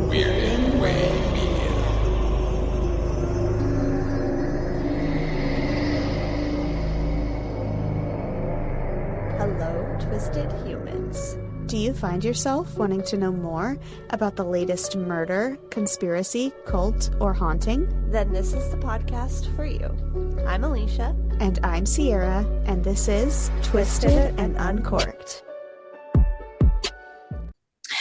Weird Way Media. Hello, twisted humans. Do you find yourself wanting to know more about the latest murder, conspiracy, cult, or haunting? Then this is the podcast for you. I'm Alicia. And I'm Sierra, and this is Twisted and Uncorked.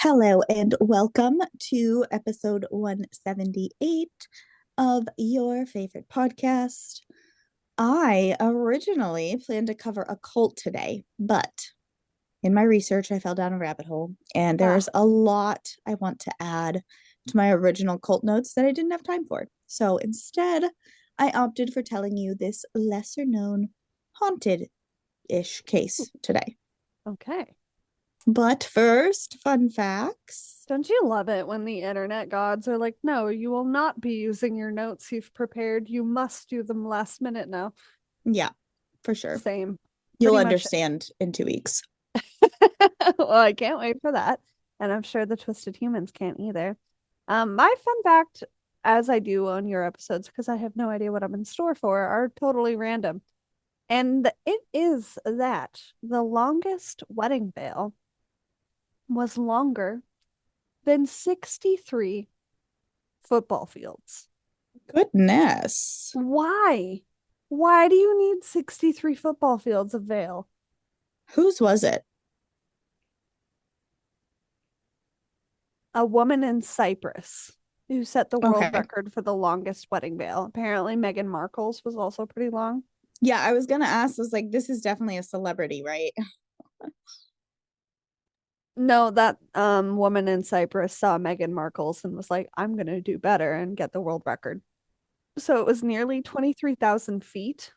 Hello, and welcome to episode 178 of your favorite podcast. I originally planned to cover a cult today, but in my research, I fell down a rabbit hole, and there's a lot I want to add to my original cult notes that I didn't have time for. So instead, I opted for telling you this lesser-known haunted-ish case today. Okay. But first, fun facts. Don't you love it when the internet gods are like, no, you will not be using your notes you've prepared. You must do them last minute now. Yeah, for sure. Same. You'll understand in 2 weeks. Well, I can't wait for that. And I'm sure the twisted humans can't either. My fun fact, as I do on your episodes, because I have no idea what I'm in store for, are totally random. And it is that the longest wedding veil was longer than 63 football fields. Goodness. Why? Why do you need 63 football fields of veil? Whose was it? A woman in Cyprus who set the world Okay. record for the longest wedding veil. Apparently, Meghan Markle's was also pretty long. Yeah, I was gonna ask, was like, this is definitely a celebrity, right? No, that woman in Cyprus saw Meghan Markle's and was like, I'm gonna do better and get the world record. So it was nearly 23,000 feet,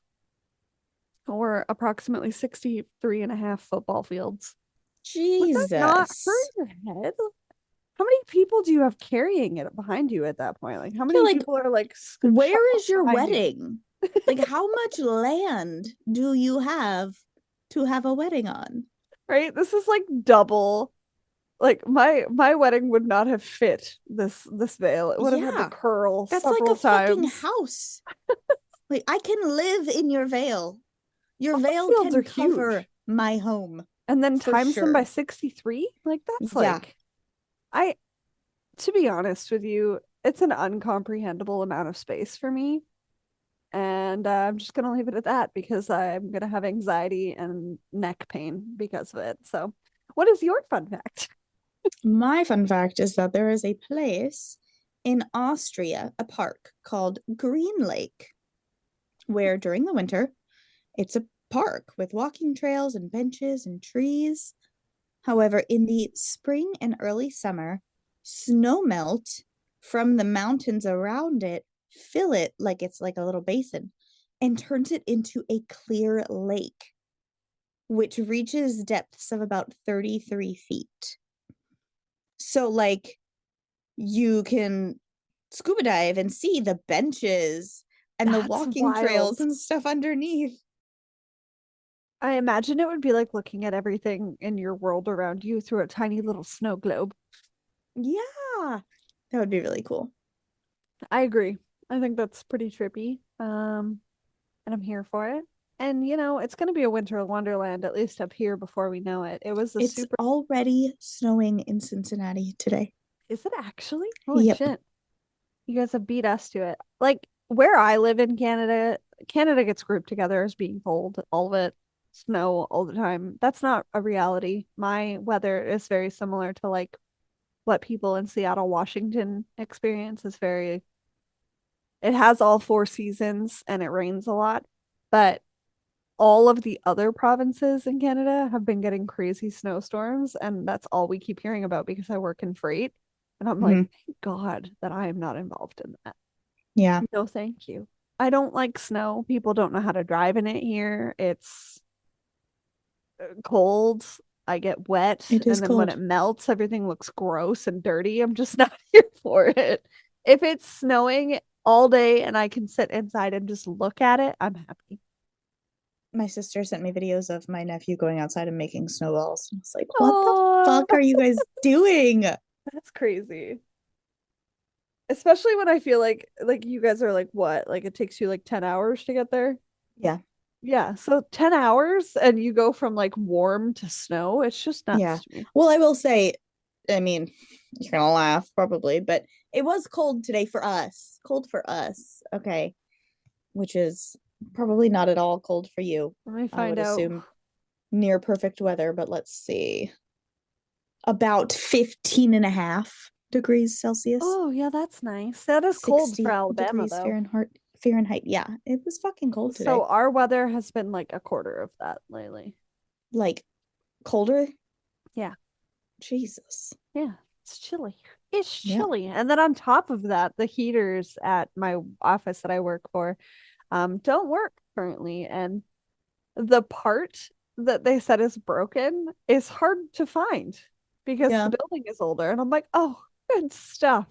or approximately 63 and a half football fields. Jesus. Would that not hurt your head? How many people do you have carrying it behind you at that point? Like, how many like, people are like, where is your behind you? wedding? Like, how much land do you have to have a wedding on? Right? This is like double. Like my wedding would not have fit this veil. It would have had Yeah. to curl That's like several a fucking times. house. Like, I can live in your veil. Your Football veil fields can are cover huge. my home. And then for times them by sure. 63? Like, that's Yeah. like, to be honest with you, it's an uncomprehendable amount of space for me. And I'm just gonna leave it at that because I'm gonna have anxiety and neck pain because of it. So, what is your fun fact? My fun fact is that there is a place in Austria, a park called Green Lake, where during the winter, it's a park with walking trails and benches and trees. However, in the spring and early summer, snow melt from the mountains around it fill it like it's like a little basin and turns it into a clear lake, which reaches depths of about 33 feet. So, like, you can scuba dive and see the benches and the That's walking wild. trails and stuff underneath. I imagine it would be like looking at everything in your world around you through a tiny little snow globe. Yeah, that would be really cool. I agree. I think that's pretty trippy. And I'm here for it. And it's gonna be a winter wonderland, at least up here before we know it. It was a It's super. already snowing in Cincinnati today. Is it actually? Holy Yep. shit. You guys have beat us to it. Like where I live in Canada, Canada gets grouped together as being cold, all of it, snow all the time. That's not a reality. My weather is very similar to like what people in Seattle, Washington experience. It has all 4 seasons and it rains a lot, but all of the other provinces in Canada have been getting crazy snowstorms, and that's all we keep hearing about because I work in freight. And I'm like, thank God that I am not involved in that. Yeah. No, thank you. I don't like snow. People don't know how to drive in it here. It's cold. I get wet. It is and then when cold. it melts, everything looks gross and dirty. I'm just not here for it. If it's snowing all day and I can sit inside and just look at it, I'm happy. My sister sent me videos of my nephew going outside and making snowballs. I was like, what the Oh, fuck are you guys doing? that's crazy. Especially when I feel like you guys are like what? Like it takes you like 10 hours to get there? Yeah. Yeah, so 10 hours and you go from like warm to snow. It's just Yeah. nuts to me. Well, I will say, I mean, you're gonna laugh probably, but it was cold today for us. Cold for us. Okay. Which is probably not at all cold for you. Let me I find would out. assume near perfect weather, but let's see. About 15 and a half degrees Celsius. Oh, yeah, that's nice. That is cold for 60 Alabama degrees though. Fahrenheit. Fahrenheit. Yeah, it was fucking cold today. So our weather has been like a quarter of that lately. Like colder. Yeah. Jesus. Yeah, it's chilly. It's Yeah. chilly. And then on top of that, the heaters at my office that I work for don't work currently. And the part that they said is broken is hard to find because the Yeah. building is older. And I'm like, oh, good stuff.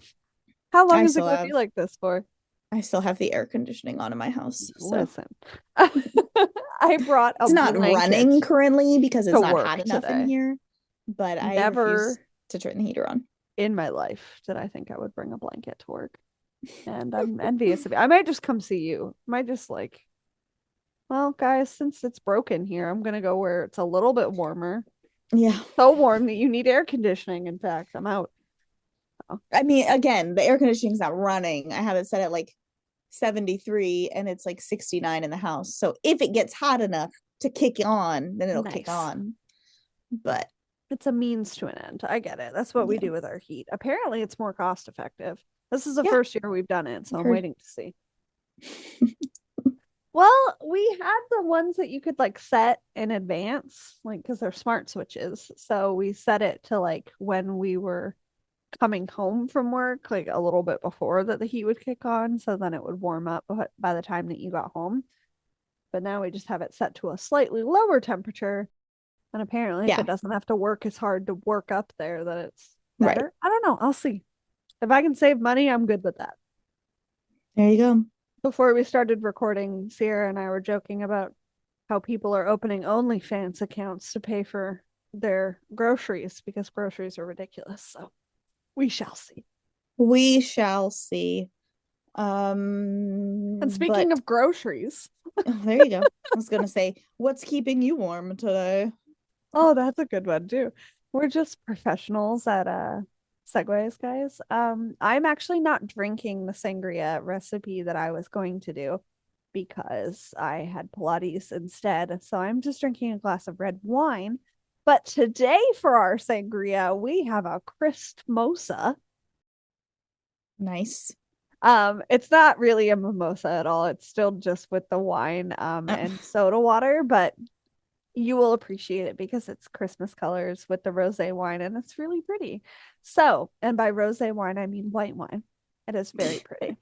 How long I is it still going to be have like this for? I still have the air conditioning on in my house. So Listen, I brought a it's not running blanket currently because to it's not hot work enough in today. here, but I refuse Never to turn the heater on. in my life did I think I would bring a blanket to work. And I'm envious of you. I might just come see you. Might just like, well, guys, since it's broken here, I'm gonna go where it's a little bit warmer. Yeah. So warm that you need air conditioning. In fact, I'm out. Oh, I mean, again, the air conditioning's not running. I have it set at like 73 and it's like 69 in the house. So if it gets hot enough to kick on, then it'll kick nice. on. But It's a means to an end. I get it. That's what we yeah. do with our heat. Apparently, it's more cost effective. This is the Yeah, first year we've done it, so I've I'm heard. waiting to see. Well, we had the ones that you could like set in advance, like because they're smart switches. So we set it to like when we were coming home from work, like a little bit before that the heat would kick on. So then it would warm up by the time that you got home. But now we just have it set to a slightly lower temperature. And apparently, if Yeah, it doesn't have to work as hard to work up there, that it's right. better. I don't know. I'll see. If I can save money, I'm good with that. There you go. Before we started recording, Sierra and I were joking about how people are opening OnlyFans accounts to pay for their groceries because groceries are ridiculous. So we shall see. We shall see. And speaking But of groceries, oh, there you go. I was gonna say, what's keeping you warm today? oh, that's a good one too. We're just professionals at segues, guys. I'm actually not drinking the sangria recipe that I was going to do because I had Pilates instead. So I'm just drinking a glass of red wine. But today for our sangria, we have a crisp mosa. Nice. It's not really a mimosa at all. It's still just with the wine Uh, and soda water, but you will appreciate it because it's Christmas colors with the rosé wine and it's really pretty. So, and by rosé wine, I mean white wine. It is very pretty.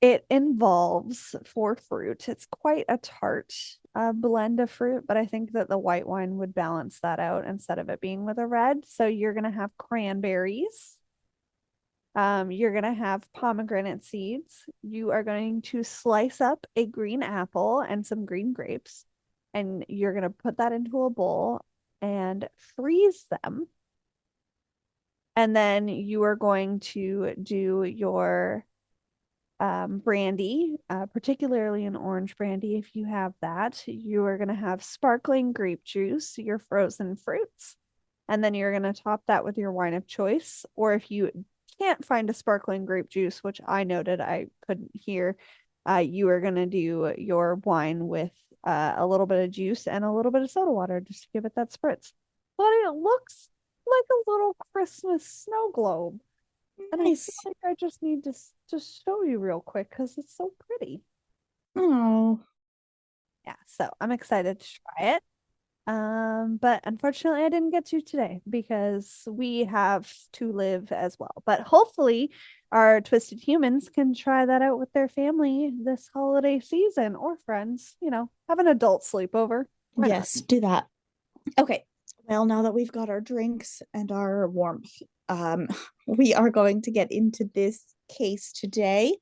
It involves four fruit. It's quite a tart blend of fruit, but I think that the white wine would balance that out instead of it being with a red. So you're gonna have cranberries. You're gonna have pomegranate seeds. You are going to slice up a green apple and some green grapes, and you're gonna put that into a bowl and freeze them. And then you are going to do your brandy, particularly an orange brandy if you have that. You are going to have sparkling grape juice, your frozen fruits, and then you're going to top that with your wine of choice. Or if you can't find a sparkling grape juice, which I noted I couldn't hear, you are going to do your wine with a little bit of juice and a little bit of soda water just to give it that spritz. But it looks like a little Christmas snow globe. And I feel nice. like I just need to just show you real quick because it's so pretty. Oh, Yeah, so I'm excited to try it. But unfortunately I didn't get to today because we have to live as well. But hopefully our twisted humans can try that out with their family this holiday season or friends, have an adult sleepover. Why not? yes, do that. Okay. Well, now that we've got our drinks and our warmth, we are going to get into this case today.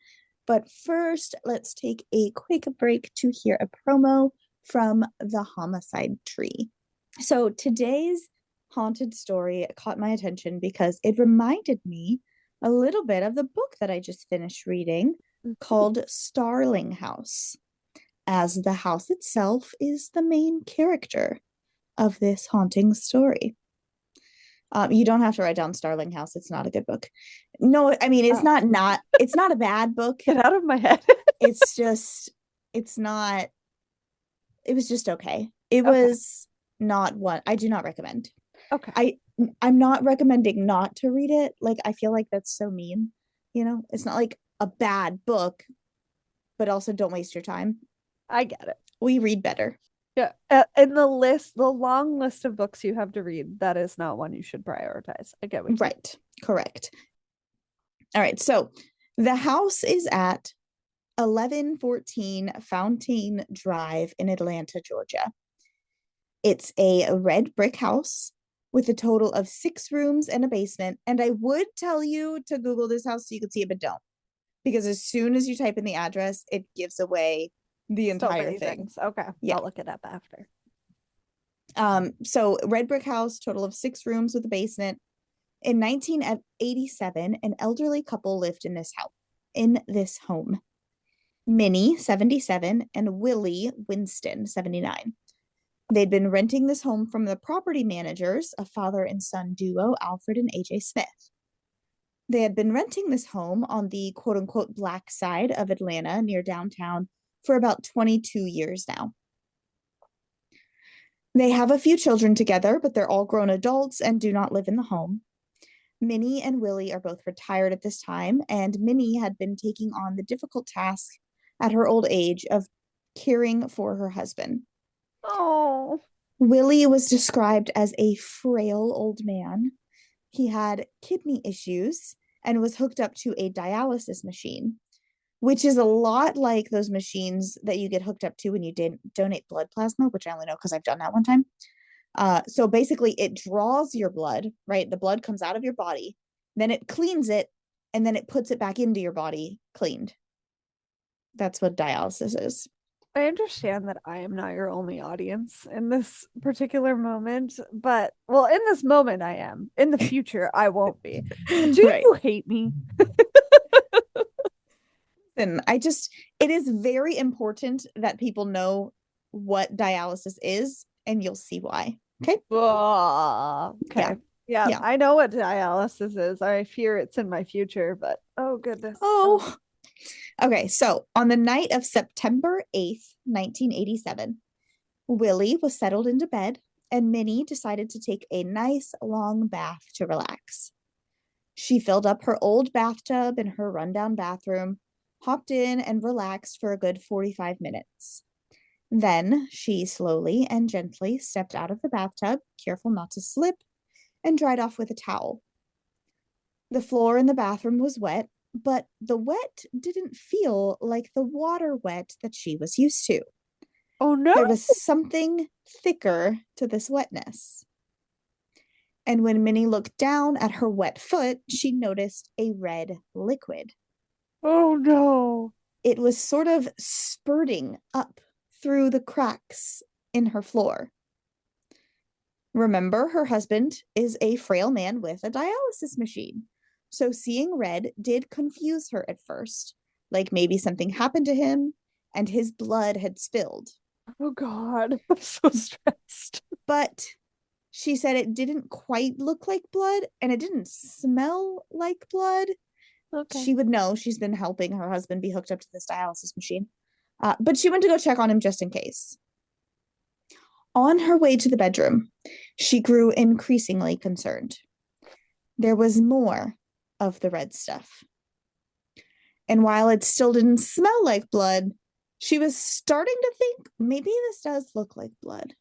But first, let's take a quick break to hear a promo from the homicide tree. So today's haunted story caught my attention because it reminded me a little bit of the book that I just finished reading called Starling House, as the house itself is the main character of this haunting story. You don't have to write down Starling House. It's not a good book. No, I mean, it's it's not a bad book. Get out of my head. It's just, it's not, it was just okay. It was not one I do not recommend. Okay. I'm not recommending not to read it. Like, I feel like that's so mean. It's not like a bad book, but also don't waste your time. I get it. We read better. Yeah. In the long list of books you have to read, that is not one you should prioritize. I get what you mean. Right. Correct. All right. So the house is at 1114 Fountain Drive in Atlanta, Georgia. It's a red brick house with a total of 6 rooms and a basement. And I would tell you to Google this house so you could see it, but don't. Because as soon as you type in the address, it gives away the entire thing. Things. Okay. Yeah. I'll look it up after. So red brick house, total of 6 rooms with a basement. In 1987, an elderly couple lived in this home. Minnie, 77, and Willie Winston, 79. They'd been renting this home from the property managers, a father and son duo, Alfred and AJ Smith. They had been renting this home on the quote-unquote black side of Atlanta near downtown for about 22 years now. They have a few children together, but they're all grown adults and do not live in the home. Minnie and Willie are both retired at this time, and Minnie had been taking on the difficult task at her old age of caring for her husband. Oh. Willie was described as a frail old man. He had kidney issues and was hooked up to a dialysis machine, which is a lot like those machines that you get hooked up to when you donate blood plasma, which I only know because I've done that one time. So basically it draws your blood, right? The blood comes out of your body, then it cleans it, and then it puts it back into your body cleaned. That's what dialysis is. I understand that I am not your only audience in this particular moment, but well, in this moment I am. In the future, I won't be. Do you hate me? And it is very important that people know what dialysis is, and you'll see why. Okay. Okay. Yeah, I know what dialysis is. I fear it's in my future, but oh goodness. Oh. Okay, so on the night of September 8th, 1987, Willie was settled into bed, and Minnie decided to take a nice long bath to relax. She filled up her old bathtub in her rundown bathroom, hopped in, and relaxed for a good 45 minutes. Then she slowly and gently stepped out of the bathtub, careful not to slip, and dried off with a towel. The floor in the bathroom was wet, but the wet didn't feel like the water wet that she was used to. Oh no! There was something thicker to this wetness. And when Minnie looked down at her wet foot, she noticed a red liquid. Oh no! It was sort of spurting up through the cracks in her floor. Remember, her husband is a frail man with a dialysis machine. So seeing red did confuse her at first, like maybe something happened to him and his blood had spilled. Oh God, I'm so stressed. But she said it didn't quite look like blood and it didn't smell like blood. Okay. She would know. She's been helping her husband be hooked up to this dialysis machine. But she went to go check on him just in case. On her way to the bedroom, she grew increasingly concerned. There was more of the red stuff. And while it still didn't smell like blood, she was starting to think maybe this does look like blood.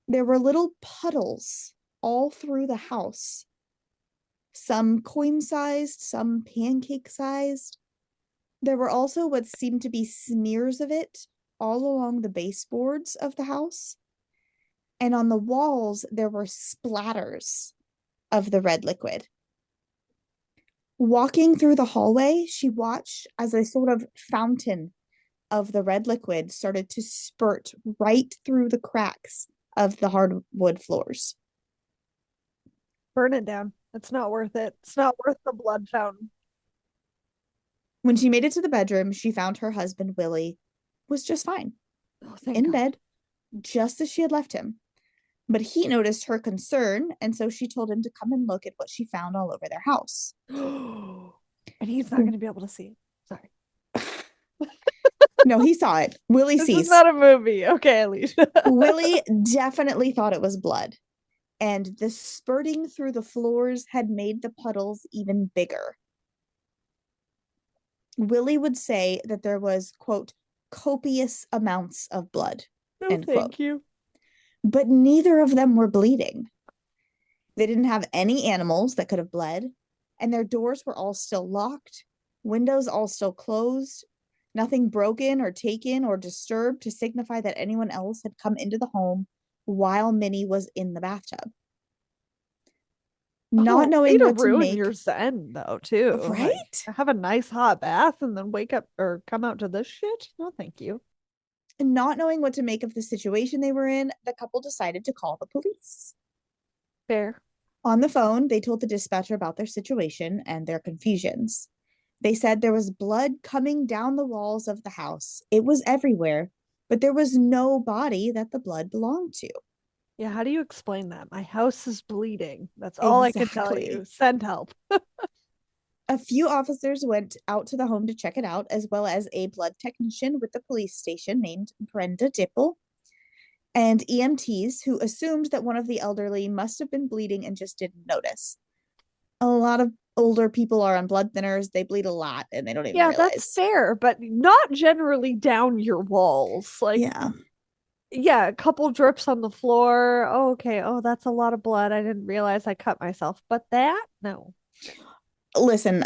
There were little puddles all through the house. Some coin-sized, some pancake-sized. There were also what seemed to be smears of it all along the baseboards of the house. And on the walls, there were splatters of the red liquid. Walking through the hallway, she watched as a sort of fountain of the red liquid started to spurt right through the cracks of the hardwood floors. Burn it down. It's not worth it. It's not worth the blood fountain. When she made it to the bedroom, she found her husband, Willie, was just fine, Oh, thank in God. bed, just as she had left him. But he noticed her concern, and so she told him to come and look at what she found all over their house. And he's not going to be able to see it. Sorry. No, he saw it. Willie This sees. is not a movie. Okay, Alicia. Willie definitely thought it was blood, and the spurting through the floors had made the puddles even bigger. Willie would say that there was, quote, copious amounts of blood, No, end thank quote. you. But neither of them were bleeding. They didn't have any animals that could have bled, and their doors were all still locked, windows all still closed, nothing broken or taken or disturbed to signify that anyone else had come into the home while Minnie was in the bathtub. Not knowing way to what to ruin make. your zen, though, too. Right? Like, have a nice hot bath and then wake up or come out to this shit? No, thank you. Not knowing what to make of the situation they were in, the couple decided to call the police. Fair. On the phone, they told the dispatcher about their situation and their confusions. They said there was blood coming down the walls of the house. It was everywhere, but there was no body that the blood belonged to. Yeah, how do you explain that? My house is bleeding. That's all I can tell Exactly. you. Send help. A few officers went out to the home to check it out, as well as a blood technician with the police station named Brenda Dipple, and EMTs who assumed that one of the elderly must have been bleeding and just didn't notice. A lot of older people are on blood thinners. They bleed a lot and they don't even Yeah, realize. that's fair, but not generally down your walls. Like, yeah, a couple drips on the floor. Oh, okay. Oh, that's a lot of blood. I didn't realize I cut myself. But that, no. Listen,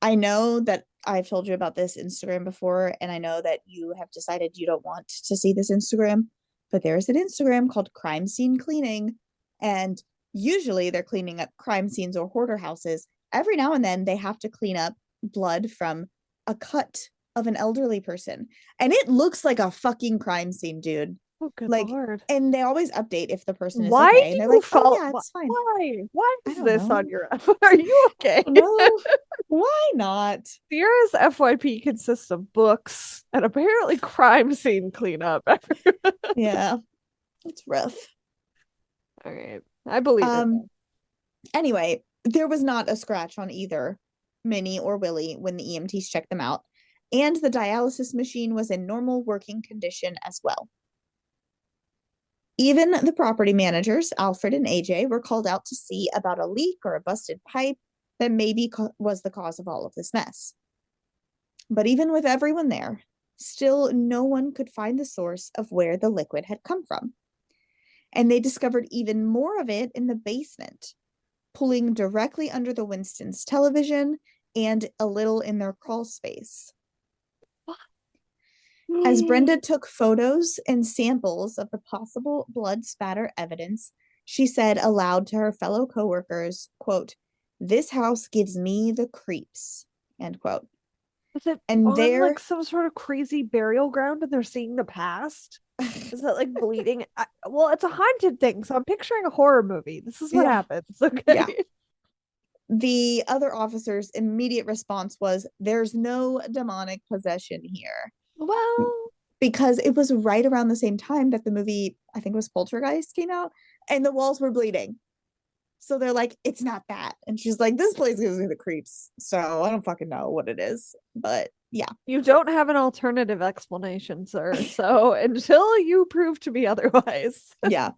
I know that I've told you about this Instagram before, and I know that you have decided you don't want to see this Instagram, but there's an Instagram called Crime Scene Cleaning, and usually they're cleaning up crime scenes or hoarder houses. Every now and then they have to clean up blood from a cut of an elderly person, and it looks like a fucking crime scene, dude. Oh, good Like, Lord. and they always update if the person is Why okay, do and they're you like, "Oh follow? yeah, it's fine." Why? Why I is don't this know. on your? Are you okay? No, why not? Sierra's FYP consists of books and apparently crime scene cleanup. Yeah, it's rough. All right, I believe it. Anyway, there was not a scratch on either Minnie or Willie when the EMTs checked them out, and the dialysis machine was in normal working condition as well. Even the property managers, Alfred and AJ, were called out to see about a leak or a busted pipe that maybe was the cause of all of this mess. But even with everyone there, still no one could find the source of where the liquid had come from. And they discovered even more of it in the basement, pulling directly under the Winstons' television and a little in their crawl space. As Brenda took photos and samples of the possible blood spatter evidence, she said aloud to her fellow coworkers, quote, "This house gives me the creeps," end quote. Is it And on there, like some sort of crazy burial ground and they're seeing the past? Is that like bleeding? Well, it's a haunted thing, so I'm picturing a horror movie. This is what Yeah. happens. Okay. Yeah. The other officer's immediate response was, "There's no demonic possession here." Well, Because it was right around the same time that the movie, I think it was Poltergeist, came out, and the walls were bleeding. So they're like, "It's not that." And she's like, "This place gives me the creeps. So I don't fucking know what it is." But yeah. you don't have an alternative explanation, sir. So until you prove to me otherwise. Yeah.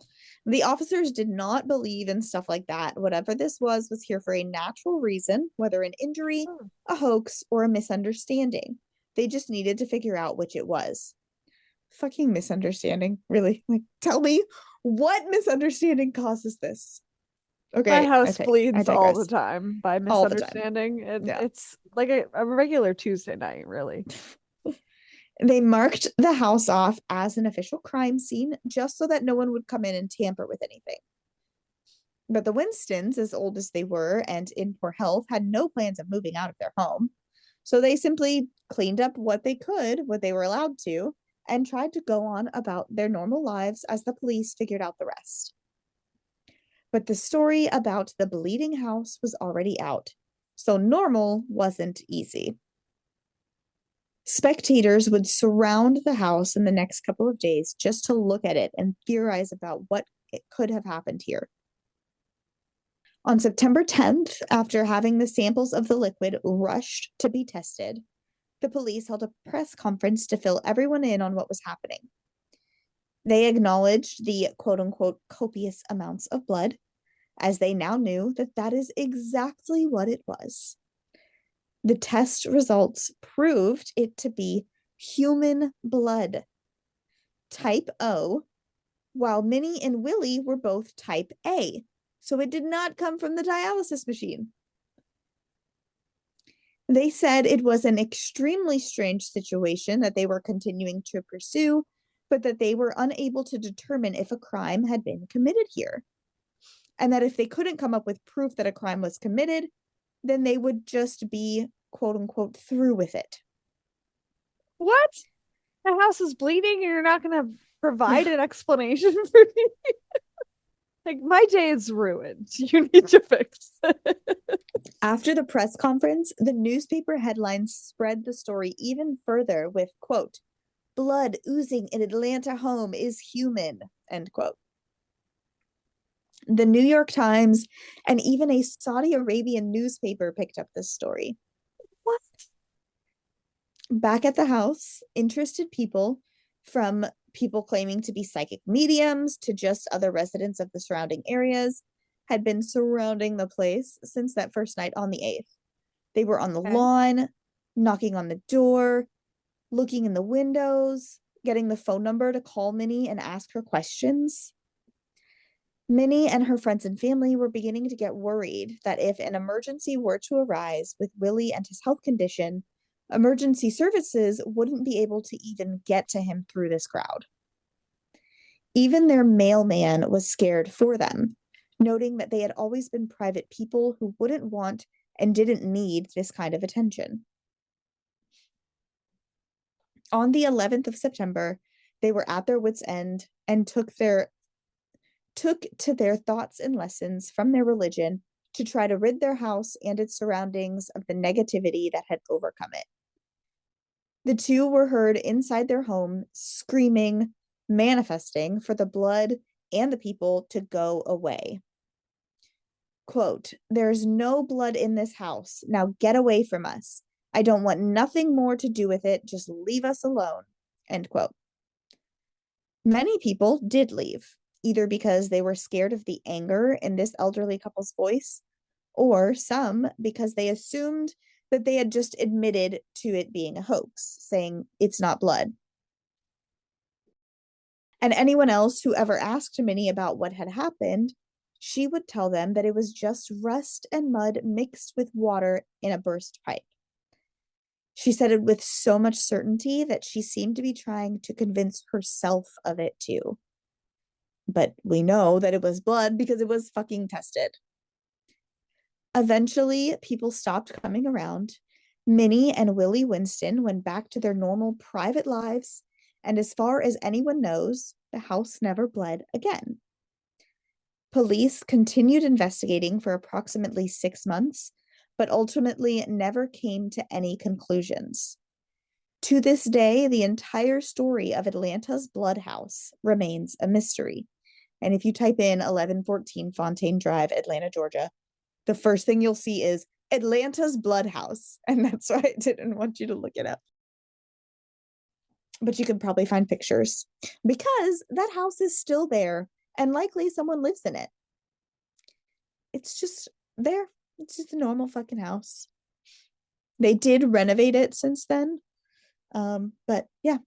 The officers did not believe in stuff like that. Whatever this was here for a natural reason, whether an injury, a hoax, or a misunderstanding. They just needed to figure out which it was. Fucking misunderstanding, really. Like, tell me what misunderstanding causes this. Okay, My house bleeds all the digress. time by All the time. misunderstanding. And Yeah. it's like a regular Tuesday night, really. They marked the house off as an official crime scene just so that no one would come in and tamper with anything. But the Winstons, as old as they were and in poor health, had no plans of moving out of their home. So they simply cleaned up what they could, what they were allowed to, and tried to go on about their normal lives as the police figured out the rest. But the story about the bleeding house was already out, so normal wasn't easy. Spectators would surround the house in the next couple of days just to look at it and theorize about what it could have happened here. On September 10th, after having the samples of the liquid rushed to be tested, the police held a press conference to fill everyone in on what was happening. They acknowledged the quote-unquote copious amounts of blood, as they now knew that that is exactly what it was. The test results proved it to be human blood, type O, while Minnie and Willie were both type A, so it did not come from the dialysis machine. They said it was an extremely strange situation that they were continuing to pursue, but that they were unable to determine if a crime had been committed here. And that if they couldn't come up with proof that a crime was committed, then they would just be, quote unquote, through with it. What? The house is bleeding and you're not going to provide an explanation for me? Like, my day is ruined. You need to fix it. After the press conference, the newspaper headlines spread the story even further with, quote, blood oozing in Atlanta home is human, end quote. The New York Times and even a Saudi Arabian newspaper picked up this story. What? Back at the house, interested people, from people claiming to be psychic mediums to just other residents of the surrounding areas, had been surrounding the place since that first night on the 8th. They were on the lawn, knocking on the door, looking in the windows, getting the phone number to call Minnie and ask her questions. Minnie and her friends and family were beginning to get worried that if an emergency were to arise with Willie and his health condition, emergency services wouldn't be able to even get to him through this crowd. Even their mailman was scared for them, noting that they had always been private people who wouldn't want and didn't need this kind of attention. On the 11th of September, they were at their wits' end and took to their thoughts and lessons from their religion to try to rid their house and its surroundings of the negativity that had overcome it. The two were heard inside their home screaming, manifesting for the blood and the people to go away. Quote, there's no blood in this house. Now get away from us. I don't want nothing more to do with it. Just leave us alone. End quote. Many people did leave, either because they were scared of the anger in this elderly couple's voice, or some because they assumed that they had just admitted to it being a hoax, saying it's not blood. And anyone else who ever asked Minnie about what had happened, she would tell them that it was just rust and mud mixed with water in a burst pipe. She said it with so much certainty that she seemed to be trying to convince herself of it too. But we know that it was blood because it was fucking tested. Eventually, people stopped coming around. Minnie and Willie Winston went back to their normal private lives, and as far as anyone knows, the house never bled again. Police continued investigating for approximately 6 months, but ultimately never came to any conclusions. To this day, the entire story of Atlanta's Blood House remains a mystery. And if you type in 1114 Fontaine Drive, Atlanta, Georgia, the first thing you'll see is Atlanta's Blood House. And that's why I didn't want you to look it up. But you can probably find pictures because that house is still there and likely someone lives in it. It's just there. It's just a normal fucking house. They did renovate it since then. But yeah.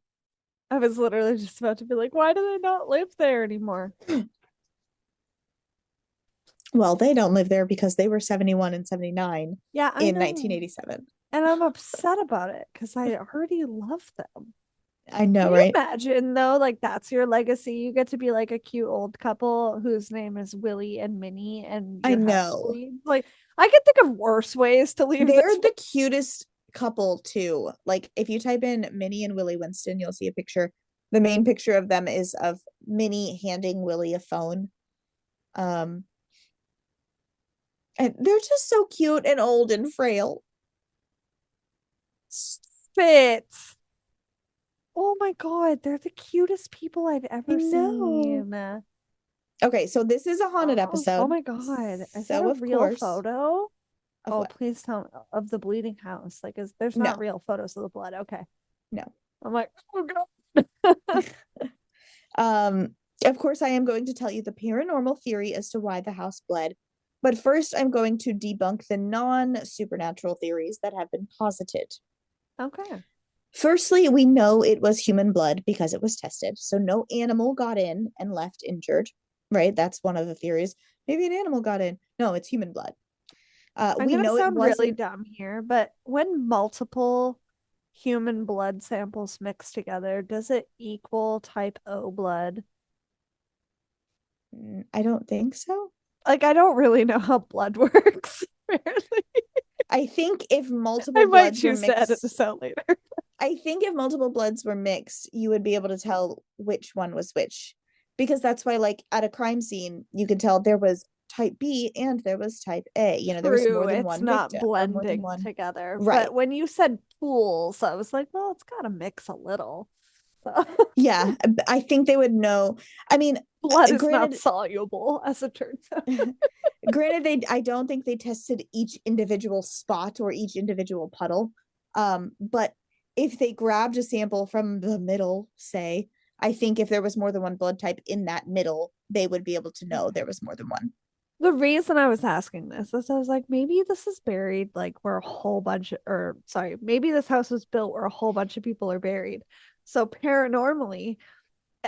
I was literally just about to be like, why do they not live there anymore? Well, they don't live there because they were 71 and 79 Yeah, I in know. 1987. And I'm upset about it because I already love them. I know, Can you right? imagine though, like that's your legacy. You get to be like a cute old couple whose name is Willie and Minnie, and I your house know. bleeds. Like I can think of worse ways to leave They're this. the cutest couple too. Like if you type in Minnie and Willie Winston, you'll see a picture. The main picture of them is of Minnie handing Willie a phone. Um, and they're just so cute and old and frail. Spit. Oh my God, they're the cutest people I've ever know. seen. Okay, so this is a haunted episode. Oh my God. Is that So a of real course, photo? of Oh, what? please tell me of the bleeding house. Like, there's No, not real photos of the blood. Okay. no. I'm like, oh God. Um, of course, I am going to tell you the paranormal theory as to why the house bled. But first, I'm going to debunk the non-supernatural theories that have been posited. Okay. Firstly, we know it was human blood because it was tested. So no animal got in and left injured, right? That's one of the theories. Maybe an animal got in. No, it's human blood. I'm We gonna know it sound really wasn't. dumb here, but when multiple human blood samples mix together, does it equal type O blood? I don't think so. Like, I don't really know how blood works. Apparently. I think if I multiple might bloods were choose to edit mixed, this out later. I think if multiple bloods were mixed, you would be able to tell which one was which. Because that's why, like, at a crime scene, you can tell there was type B and there was type A. You know, there was True, more than it's one not victim or more than blending one. together. Right. But when you said pools, I was like, well, it's gotta mix a little. So Yeah. I think they would know. I mean, blood is not granted, soluble, as it turns out. I don't think they tested each individual spot or each individual puddle. But if they grabbed a sample from the middle, say, I think if there was more than one blood type in that middle, they would be able to know there was more than one. The reason I was asking this is I was like, maybe this is buried like where a whole bunch of, or sorry, maybe this house was built where a whole bunch of people are buried. So paranormally,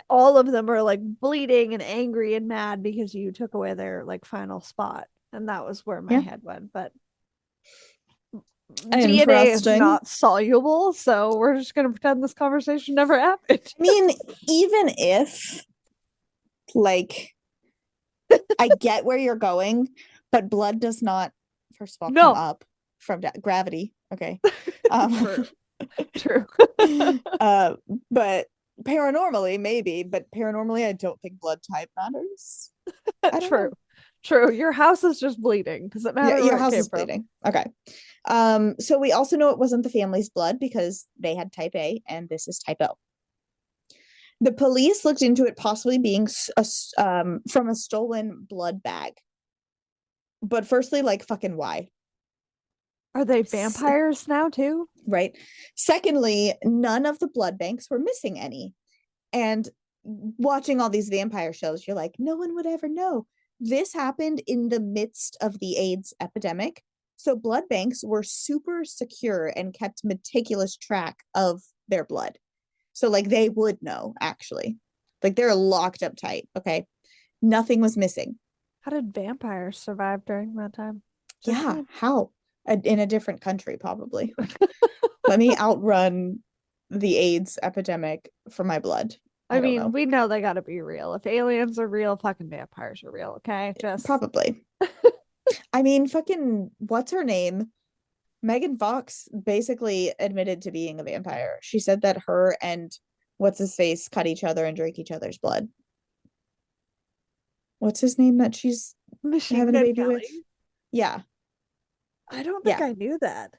all of them are like bleeding and angry and mad because you took away their like final spot. And that was where my Yeah. head went. But DNA is Interesting. not soluble, so we're just gonna pretend this conversation never happened. I mean, even if, like, I get where you're going, but blood does not, first of all, come No, up from gravity. Okay. Um, true. but paranormally, maybe, but paranormally, I don't think blood type matters. I don't True. know. True. Your house is just bleeding. Does it Yeah, matter your where it house came is from? bleeding. Okay. So we also know it wasn't the family's blood because they had type A and this is type O. The police looked into it possibly being from a stolen blood bag. But firstly, like, fucking why? Are they vampires now too? Right. Secondly, none of the blood banks were missing any. And watching all these vampire shows, you're like, no one would ever know. This happened in the midst of the AIDS epidemic. So blood banks were super secure and kept meticulous track of their blood. So, like, they would know, actually. Like, they're locked up tight. Okay. Nothing was missing. How did vampires survive during that time? Just Yeah. saying. How? In a different country, probably. Let me outrun the AIDS epidemic for my blood. I I don't mean, know. we know they gotta be real. If aliens are real, fucking vampires are real, okay? Just Probably. I mean, fucking, what's her name? Megan Fox basically admitted to being a vampire. She said that her and what's his face cut each other and drank each other's blood. What's his name that she's Machine having a Gun baby with? Kelly. Yeah. I don't think Yeah. I knew that.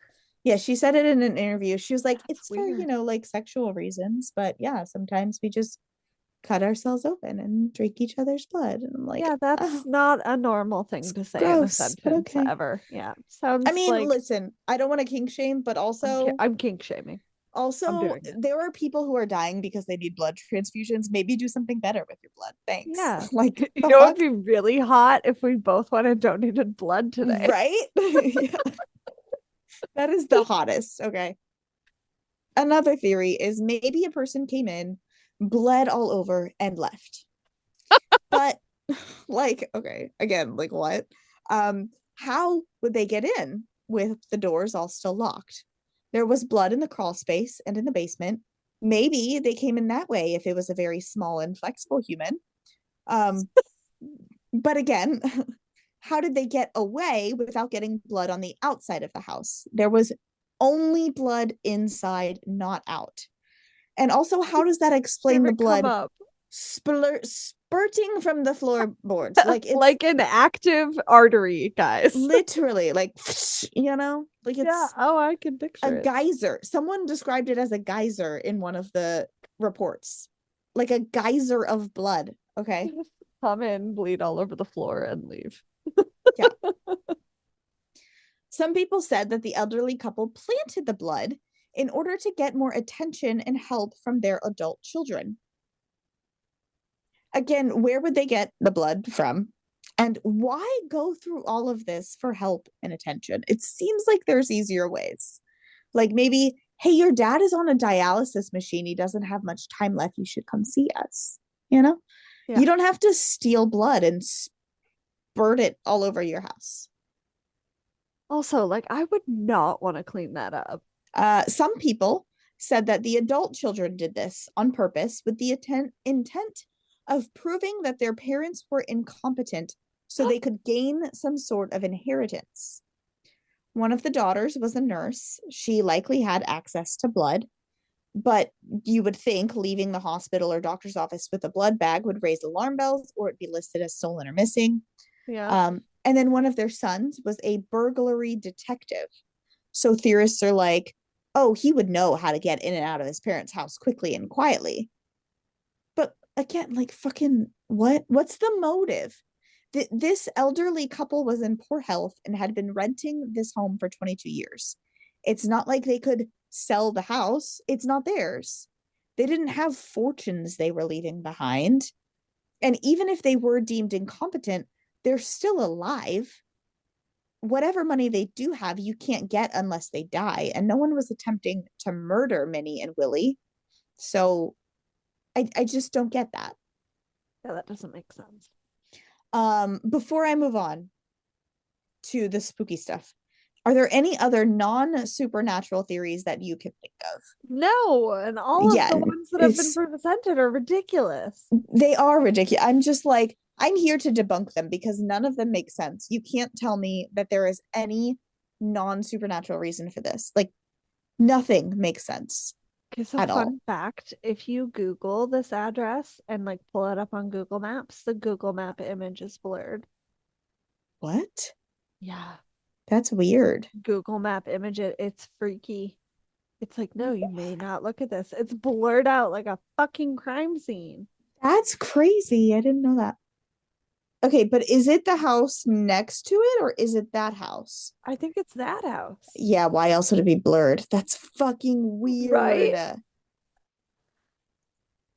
Yeah, she said it in an interview. She was like, That's it's for, weird. like sexual reasons, but yeah, sometimes we just cut ourselves open and drink each other's blood. And I'm like, Yeah, that's oh, not a normal it's thing to say in a gross, but sentence okay. ever. Yeah, I sounds mean, like listen, I don't want to kink shame, but I'm kink shaming. I'm also doing it. there are people who are dying because they need blood transfusions. Maybe do something better with your blood. Thanks. Yeah. Like, You the know, fuck? it'd be really hot if we both went and donated blood today. Right? Yeah. That is the hottest. Okay. Another theory is maybe a person came in, bled all over, and left. But like, okay, again, like what? How would they get in with the doors all still locked? There was blood in the crawl space and in the basement. Maybe they came in that way if it was a very small and flexible human. Um, but again, how did they get away without getting blood on the outside of the house? There was only blood inside, not out. And also, how does that explain the Did it come blood up? spurting from the floorboards? Like it's Like an active artery, guys. literally like, you know, like Yeah. it's Oh, I can a picture it. geyser. Someone described it as a geyser in one of the reports, like a geyser of blood. Okay. Come in, bleed all over the floor, and leave. Yeah. Some people said that the elderly couple planted the blood in order to get more attention and help from their adult children. Again, where would they get the blood from? And why go through all of this for help and attention? It seems like there's easier ways. Like maybe, hey, your dad is on a dialysis machine. He doesn't have much time left. You should come see us. You know, Yeah. you don't have to steal blood and spurt it all over your house. Also, like, I would not want to clean that up. Some people said that the adult children did this on purpose with the intent of proving that their parents were incompetent so they could gain some sort of inheritance. One of the daughters was a nurse. She likely had access to blood, but you would think leaving the hospital or doctor's office with a blood bag would raise alarm bells or it'd be listed as stolen or missing. Yeah. And then one of their sons was a burglary detective. So theorists are like, oh, he would know how to get in and out of his parents' house quickly and quietly. But again, like, fucking what? What's the motive? This elderly couple was in poor health and had been renting this home for 22 years. It's not like they could sell the house, it's not theirs. They didn't have fortunes they were leaving behind. And even if they were deemed incompetent, they're still alive. Whatever money they do have, you can't get unless they die. And no one was attempting to murder Minnie and Willie. So I just don't get that. Yeah, that doesn't make sense. Before I move on to the spooky stuff, are there any other non-supernatural theories that you can think of? No, and all of Yeah, the ones that have been presented are ridiculous. they are ridiculous. I'm just like, I'm here to debunk them because none of them make sense. You can't tell me that there is any non-supernatural reason for this. Like, nothing makes sense Okay, so at all. fun fact, if you Google this address and like pull it up on Google Maps, the Google Map image is blurred. What? Yeah. That's weird. Google Map image it's freaky. It's like, no, you may not look at this. It's blurred out like a fucking crime scene. That's crazy. I didn't know that. Okay, but is it the house next to it or is it that house? I think it's that house. Yeah, why else would it be blurred? That's fucking weird. Right?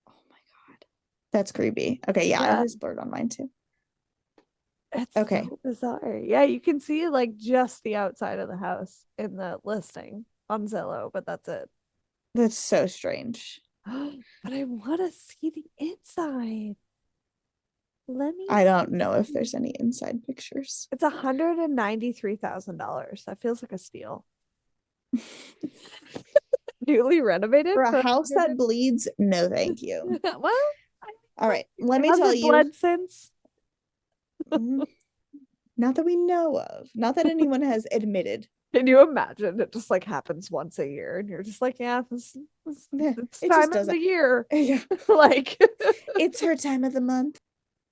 Oh my God. That's creepy. Okay, yeah, Yeah. it is blurred on mine too. It's Okay. so bizarre. Yeah, you can see like just the outside of the house in the listing on Zillow, but that's it. That's so strange. But I want to see the inside. Let me I don't know if see. there's any inside pictures. It's $193,000. That feels like a steal. Newly renovated For a for house that 100 bleeds, no thank you. Well, All right, let me has tell it you. bled since? Not that we know of. Not that anyone has admitted. Can you imagine it just like happens once a year and you're just like, yeah, it's It time just of the doesn't. year. Yeah. Like It's her time of the month.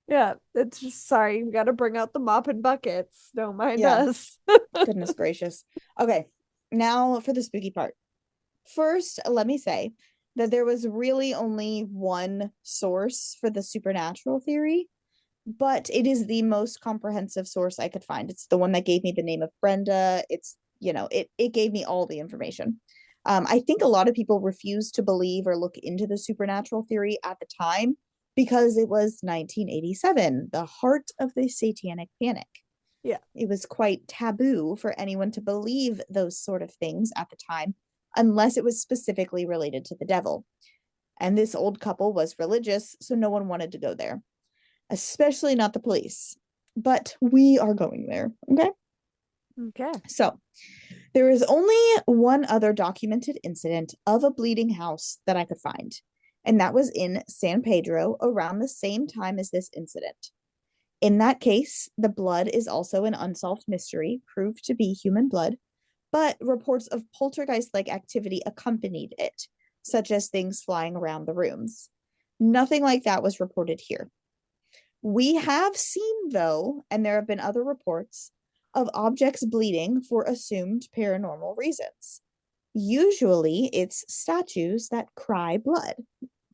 yeah, it's just sorry, we gotta bring out the mop and buckets. Don't mind Yeah. us. Goodness gracious. Okay, now for the spooky part. First, let me say that there was really only one source for the supernatural theory, but it is the most comprehensive source I could find. It's the one that gave me the name of Brenda. It's, it gave me all the information. I think a lot of people refused to believe or look into the supernatural theory at the time because it was 1987, the heart of the satanic panic. Yeah. It was quite taboo for anyone to believe those sort of things at the time, unless it was specifically related to the devil. And this old couple was religious, so no one wanted to go there, especially not the police. But we are going there, okay? Okay. So there is only one other documented incident of a bleeding house that I could find, and that was in San Pedro around the same time as this incident. In that case, the blood is also an unsolved mystery, proved to be human blood, but reports of poltergeist-like activity accompanied it, such as things flying around the rooms. Nothing like that was reported here. We have seen, though, and there have been other reports of objects bleeding for assumed paranormal reasons. Usually, it's statues that cry blood.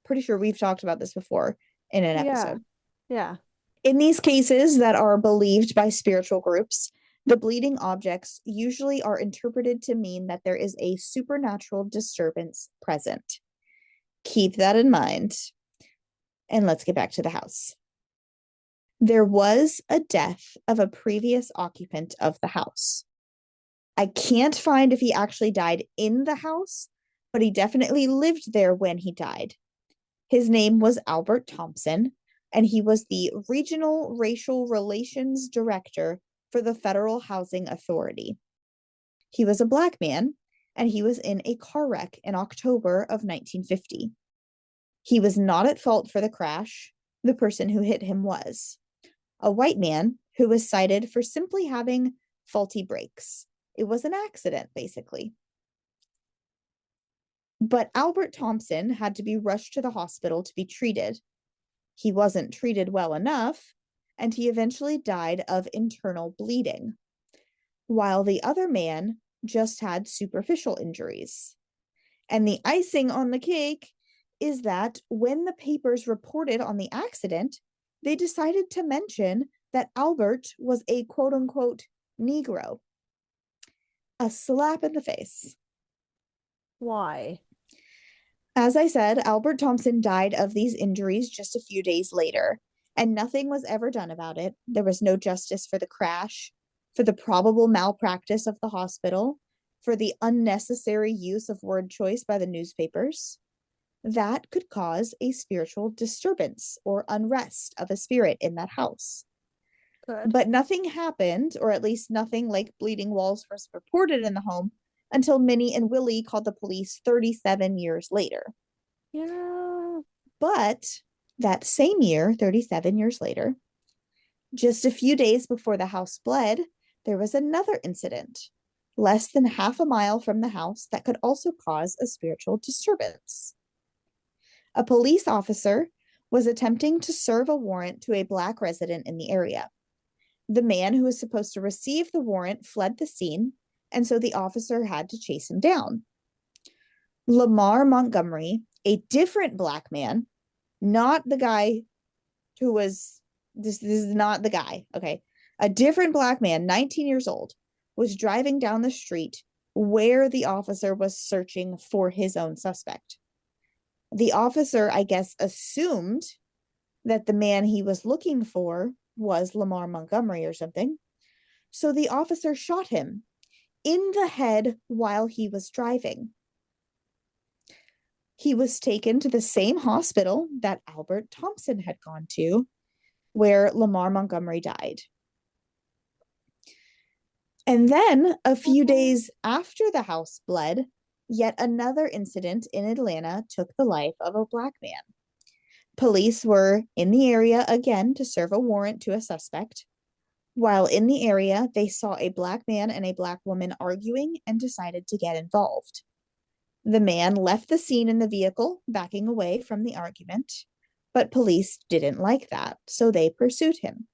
Pretty sure we've talked about this before in an episode. Yeah. In these cases that are believed by spiritual groups, the bleeding objects usually are interpreted to mean that there is a supernatural disturbance present. Keep that in mind. And let's get back to the house. There was a death of a previous occupant of the house. I can't find if he actually died in the house, but he definitely lived there when he died. His name was Albert Thompson, and he was the Regional Racial Relations Director for the Federal Housing Authority. He was a Black man, and he was in a car wreck in October of 1950. He was not at fault for the crash. The person who hit him was a white man who was cited for simply having faulty brakes. It was an accident, basically. But Albert Thompson had to be rushed to the hospital to be treated. He wasn't treated well enough, and he eventually died of internal bleeding, while the other man just had superficial injuries. And the icing on the cake is that when the papers reported on the accident, they decided to mention that Albert was a quote-unquote Negro. A slap in the face. Why? As I said, Albert Thompson died of these injuries just a few days later, and nothing was ever done about it. There was no justice for the crash, for the probable malpractice of the hospital, for the unnecessary use of word choice by the newspapers. That could cause a spiritual disturbance or unrest of a spirit in that house. Good. But nothing happened, or at least nothing like bleeding walls was reported in the home until Minnie and Willie called the police 37 years later. Yeah. But that same year, 37 years later, just a few days before the house bled, there was another incident, less than half a mile from the house, that could also cause a spiritual disturbance. A police officer was attempting to serve a warrant to a Black resident in the area. The man who was supposed to receive the warrant fled the scene, and so the officer had to chase him down. Lamar Montgomery, a different Black man, not the guy who was, this is not the guy, okay? A different Black man, 19 years old, was driving down the street where the officer was searching for his own suspect. The officer, I guess, assumed that the man he was looking for was Lamar Montgomery or something. So the officer shot him in the head while he was driving. He was taken to the same hospital that Albert Thompson had gone to, where Lamar Montgomery died. And then, a few days after the house bled, yet another incident in Atlanta took the life of a Black man. Police were in the area again to serve a warrant to a suspect. While in the area, they saw a Black man and a Black woman arguing and decided to get involved. The man left the scene in the vehicle, backing away from the argument, but police didn't like that, so they pursued him.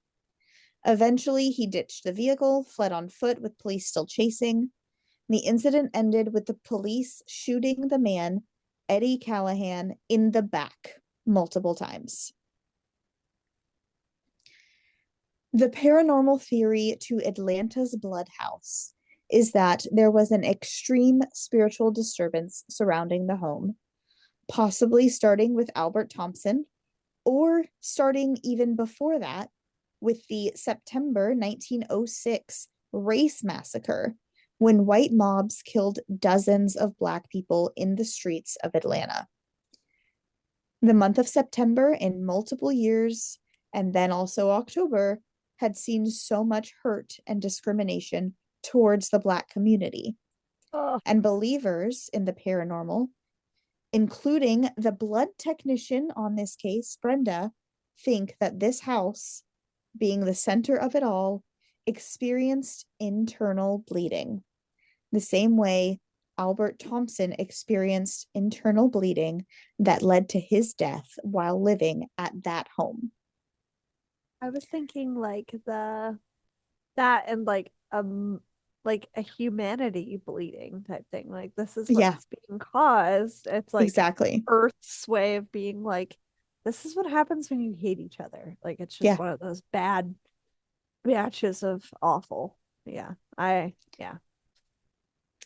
Eventually, he ditched the vehicle, fled on foot with police still chasing. The incident ended with the police shooting the man, Eddie Callahan, in the back multiple times. The paranormal theory to Atlanta's Blood House is that there was an extreme spiritual disturbance surrounding the home, possibly starting with Albert Thompson, or starting even before that with the September 1906 race massacre, when white mobs killed dozens of Black people in the streets of Atlanta. The month of September in multiple years, and then also October, had seen so much hurt and discrimination towards the Black community. And believers in the paranormal, including the blood technician on this case, Brenda, think that this house, being the center of it all, experienced internal bleeding. the same way Albert Thompson experienced internal bleeding that led to his death while living at that home. I was thinking like the that and like a humanity bleeding type thing. Like this is Yeah, what's being caused. It's like exactly. Earth's way of being like, this is what happens when you hate each other. Like it's just Yeah. one of those bad batches of awful. Yeah.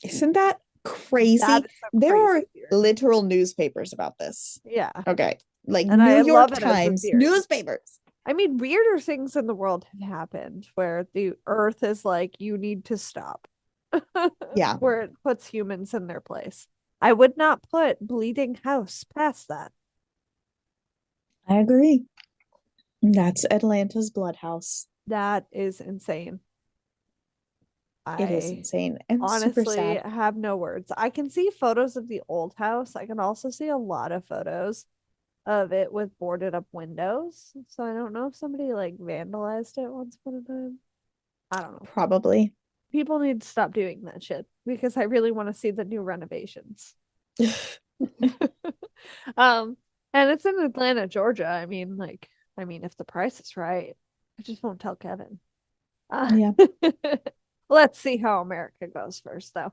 Isn't that That crazy? is a There are crazy theory. literal newspapers about this. Yeah. Okay. Like And New I York love it as a Times theory. newspapers. I mean, weirder things in the world have happened where the earth is like, you need to stop, Yeah, where it puts humans in their place. I would not put Bleeding House past that. I agree. That's Atlanta's Blood House. That is insane. It is I insane and super honestly sad. have no words. I can see photos of the old house. I can also see a lot of photos of it with boarded up windows. So I don't know if somebody like vandalized it once upon a time. I don't know. Probably. People need to stop doing that shit because I really want to see the new renovations. Um, and it's in Atlanta, Georgia. I mean, if the price is right, I just won't tell Kevin. Uh, Yeah. let's see how America goes first, though.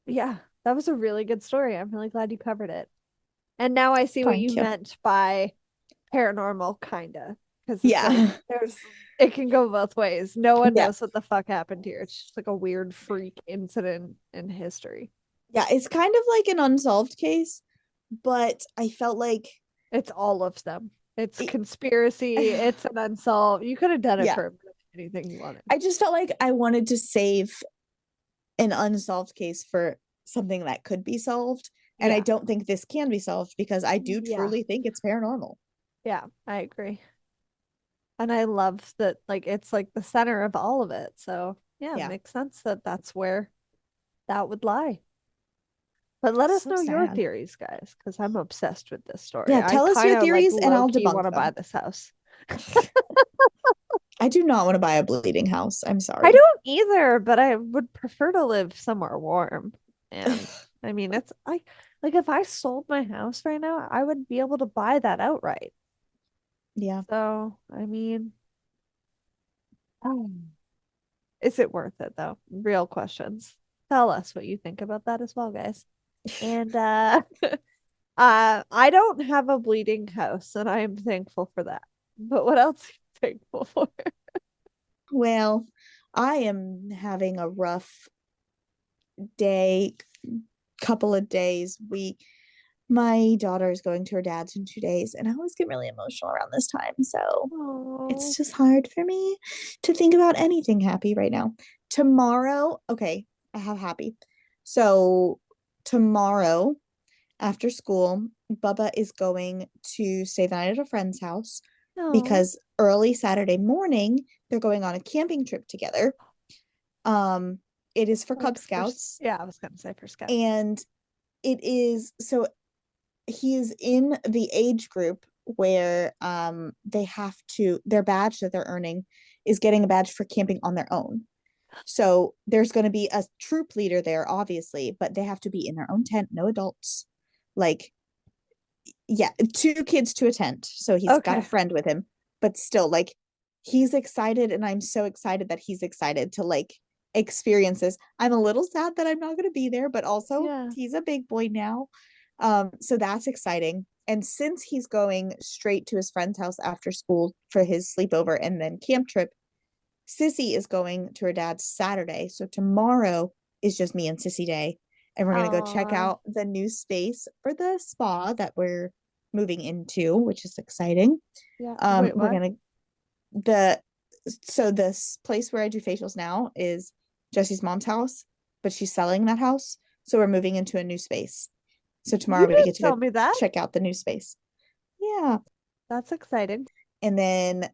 Yeah, that was a really good story. I'm really glad you covered it. And now I see what you Thank you. meant by paranormal, kinda, because it's like Yeah. it can go both ways. No one Yeah. knows what the fuck happened here. It's just like a weird freak incident in history. Yeah. It's kind of like an unsolved case, but I felt like It's all of them. It's it, conspiracy. It's an unsolved. You could have done it yeah. for anything you wanted. I just felt like I wanted to save an unsolved case for something that could be solved. And I Yeah. don't think this can be solved because I do Yeah. truly think it's paranormal. Yeah. I agree. And I love that, like, it's like the center of all of it. So, yeah, it Yeah. makes sense that that's where that would lie. But let us So know your sad. theories, guys, because I'm obsessed with this story. Yeah. I Tell us kind your of like theories and low I'll key want debunk to buy them. this house. I do not want to buy a bleeding house. I'm I sorry. don't either, but I would prefer to live somewhere warm. And I mean, it's like if I sold my house right now, I would be able to buy that outright. Yeah. So, I mean, um, is it worth it though? Real questions. Tell us what you think about that as well, guys. And I don't have a bleeding house, and I am thankful for that. But what else are you thankful for? Well, I am having a rough day, couple of days, week. My daughter is going to her dad's in 2 days, and I always get really emotional around this time. So Oh, it's just hard for me to think about anything happy right now. Tomorrow, okay, I have happy. So tomorrow after school, Bubba is going to stay the night at a friend's house no. because early Saturday morning they're going on a camping trip together. Um, it is for Cub Like Scouts, yeah, I was gonna say for scouts. and it is so he is in the age group where they have to their badge that they're earning is getting a badge for camping on their own. So there's going to be a troop leader there, obviously, but they have to be in their own tent, no adults. Like, yeah, two kids to a tent. So he's got a Okay. friend with him, but still, like, he's excited, and I'm so excited that he's excited to like experience this. I'm a little sad that I'm not going to be there, but also Yeah. he's a big boy now. So that's exciting. And since he's going straight to his friend's house after school for his sleepover and then camp trip, Sissy is going to her dad's Saturday. So tomorrow is just me and Sissy day. And we're going to go check Uh, out the new space for the spa that we're moving into, which is exciting. yeah. Wait, We're what? going to, the, so this place where I do facials now is Jesse's mom's house, but she's selling that house. So we're moving into a new space. So You tomorrow we get didn't to go tell me that. check out the new space. Yeah. That's exciting. And then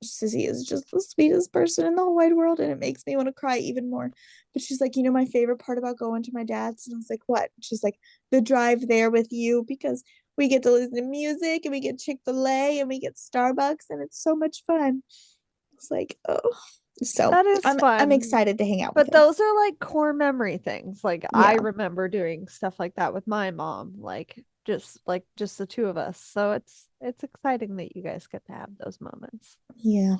Sissy is just the sweetest person in the whole wide world, and it makes me want to cry even more. But she's like, my favorite part about going to my dad's, and I was like, what? She's like, the drive there with you because we get to listen to music and we get Chick-fil-A and we get Starbucks and it's so much fun. It's like, oh, So That is I'm fun. excited to hang out with But him. those are like core memory things. Like I Yeah. remember doing stuff like that with my mom, like just the two of us. So it's exciting that you guys get to have those moments. Yeah.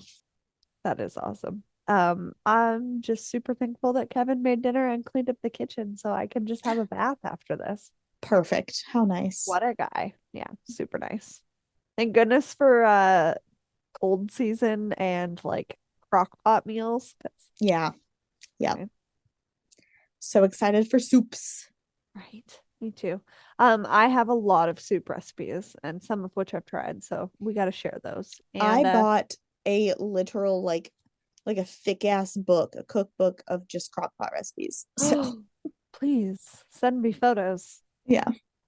That is awesome. I'm just super thankful that Kevin made dinner and cleaned up the kitchen so I can just have a bath after this. Perfect. How nice. What a guy. Yeah, super nice. Thank goodness for cold season and like crock pot meals. Yeah. Yeah. So excited for soups. Right. Me too. I have a lot of soup recipes and some of which I've tried, so we got to share those. I And bought a literal like a thick ass book, a cookbook of just crock pot recipes. So please send me photos. yeah.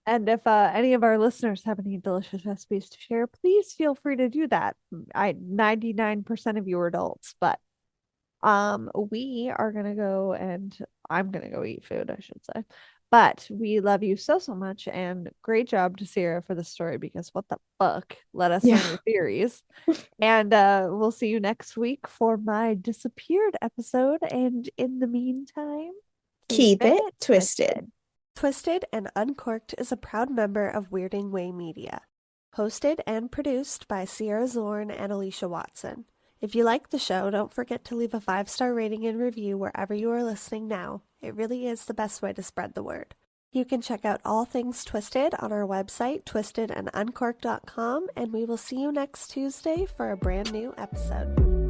And if any of our listeners have any delicious recipes to share, please feel free to do that. 99% of you are adults, but we are gonna go and I'm gonna go eat food, I should say. But we love you so so much and great job to Sierra for the story because what the fuck? Let us know Yeah. your theories. And we'll see you next week for my disappeared episode. And in the meantime, Keep it twisted. Twisted and Uncorked is a proud member of Weirding Way Media. Hosted and produced by Sierra Zorn and Alicia Watson. If you like the show, don't forget to leave a 5-star rating and review wherever you are listening now. It really is the best way to spread the word. You can check out all things Twisted on our website, twistedanduncorked.com, and we will see you next Tuesday for a brand new episode.